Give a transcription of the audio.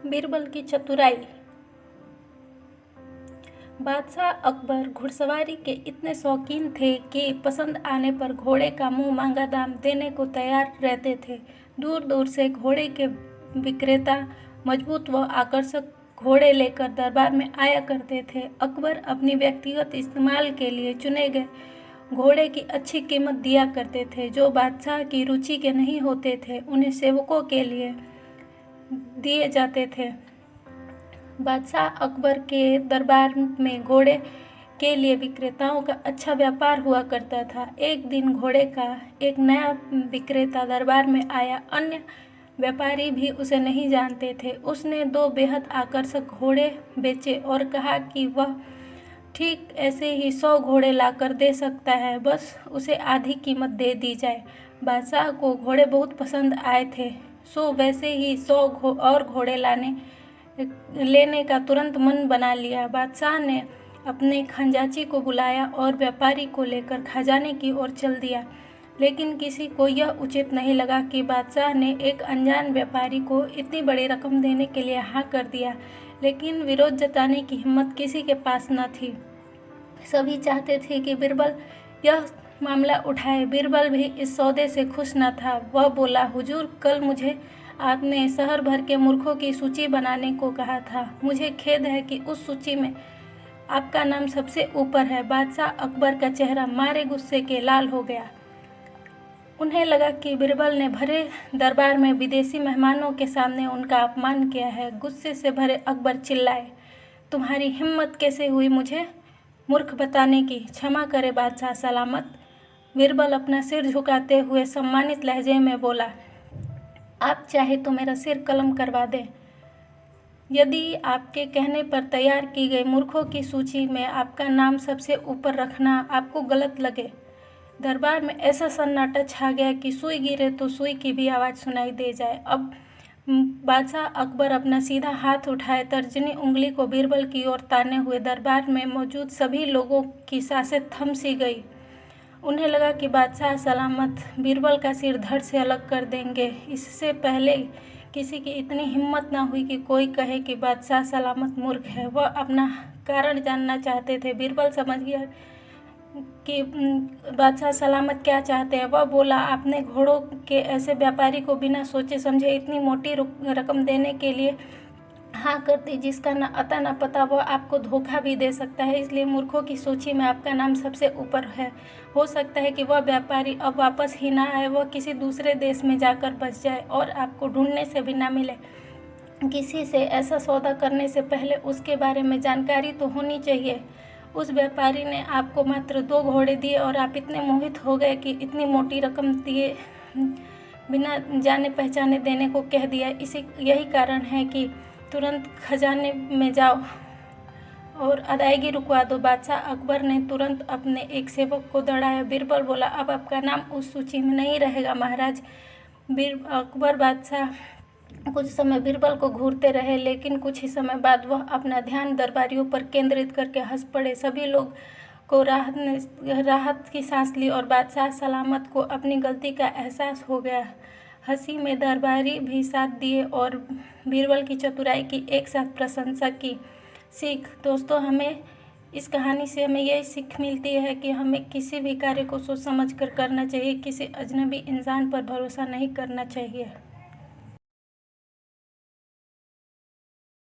बीरबल की चतुराई। बादशाह अकबर घुड़सवारी के इतने शौकीन थे कि पसंद आने पर घोड़े का मुंह मांगा दाम देने को तैयार रहते थे। दूर दूर से घोड़े के विक्रेता मजबूत व आकर्षक घोड़े लेकर दरबार में आया करते थे। अकबर अपनी व्यक्तिगत इस्तेमाल के लिए चुने गए घोड़े की अच्छी कीमत दिया करते थे। जो बादशाह की रुचि के नहीं होते थे उन्हें सेवकों के लिए दिए जाते थे। बादशाह अकबर के दरबार में घोड़े के लिए विक्रेताओं का अच्छा व्यापार हुआ करता था। एक दिन घोड़े का एक नया विक्रेता दरबार में आया। अन्य व्यापारी भी उसे नहीं जानते थे। उसने 2 बेहद आकर्षक घोड़े बेचे और कहा कि वह ठीक ऐसे ही 100 घोड़े लाकर दे सकता है, बस उसे आधी कीमत दे दी जाए। बादशाह को घोड़े बहुत पसंद आए थे, सो वैसे ही 100 और घोड़े लेने का तुरंत मन बना लिया। बादशाह ने अपने खजांची को बुलाया और व्यापारी को लेकर खजाने की ओर चल दिया। लेकिन किसी को यह उचित नहीं लगा कि बादशाह ने एक अनजान व्यापारी को इतनी बड़ी रकम देने के लिए हाँ कर दिया। लेकिन विरोध जताने की हिम्मत किसी के पास न थी। सभी चाहते थे कि बीरबल यह मामला उठाए। बीरबल भी इस सौदे से खुश न था। वह बोला, हुजूर, कल मुझे आपने शहर भर के मूर्खों की सूची बनाने को कहा था। मुझे खेद है कि उस सूची में आपका नाम सबसे ऊपर है। बादशाह अकबर का चेहरा मारे गुस्से के लाल हो गया। उन्हें लगा कि बीरबल ने भरे दरबार में विदेशी मेहमानों के सामने उनका अपमान किया है। गुस्से से भरे अकबर चिल्लाए, तुम्हारी हिम्मत कैसे हुई मुझे मूर्ख बताने की? क्षमा करे बादशाह सलामत। बीरबल अपना सिर झुकाते हुए सम्मानित लहजे में बोला, आप चाहे तो मेरा सिर कलम करवा दें। यदि आपके कहने पर तैयार की गई मूर्खों की सूची में आपका नाम सबसे ऊपर रखना आपको गलत लगे। दरबार में ऐसा सन्नाटा छा गया कि सुई गिरे तो सुई की भी आवाज़ सुनाई दे जाए। अब बादशाह अकबर अपना सीधा हाथ उठाए तर्जनी उंगली को बीरबल की ओर ताने हुए दरबार में मौजूद सभी लोगों की सांसें थम सी गई। उन्हें लगा कि बादशाह सलामत बीरबल का सिर धड़ से अलग कर देंगे। इससे पहले किसी की इतनी हिम्मत ना हुई कि कोई कहे कि बादशाह सलामत मूर्ख है। वह अपना कारण जानना चाहते थे। बीरबल समझ गया कि बादशाह सलामत क्या चाहते हैं। वह बोला, आपने घोड़ों के ऐसे व्यापारी को बिना सोचे समझे इतनी मोटी रकम देने के लिए हाँ कर दी जिसका ना अता ना पता। वह आपको धोखा भी दे सकता है, इसलिए मूर्खों की सूची में आपका नाम सबसे ऊपर है। हो सकता है कि वह व्यापारी अब वापस ही ना आए, वह किसी दूसरे देश में जाकर बस जाए और आपको ढूंढने से भी ना मिले। किसी से ऐसा सौदा करने से पहले उसके बारे में जानकारी तो होनी चाहिए। उस व्यापारी ने आपको मात्र 2 घोड़े दिए और आप इतने मोहित हो गए कि इतनी मोटी रकम दिए बिना जाने पहचाने देने को कह दिया। यही कारण है कि तुरंत खजाने में जाओ और अदायगी रुकवा दो। बादशाह अकबर ने तुरंत अपने एक सेवक को दौड़ाया। बीरबल बोला, अब आपका नाम उस सूची में नहीं रहेगा महाराज। अकबर बादशाह कुछ समय बीरबल को घूरते रहे, लेकिन कुछ ही समय बाद वह अपना ध्यान दरबारियों पर केंद्रित करके हंस पड़े। सभी लोग को राहत की सांस ली और बादशाह सलामत को अपनी गलती का एहसास हो गया। हंसी में दरबारी भी साथ दिए और बीरबल की चतुराई की एक साथ प्रशंसा की। सीख दोस्तों, हमें इस कहानी से हमें यही सीख मिलती है कि हमें किसी भी कार्य को सोच समझ कर करना चाहिए। किसी अजनबी इंसान पर भरोसा नहीं करना चाहिए।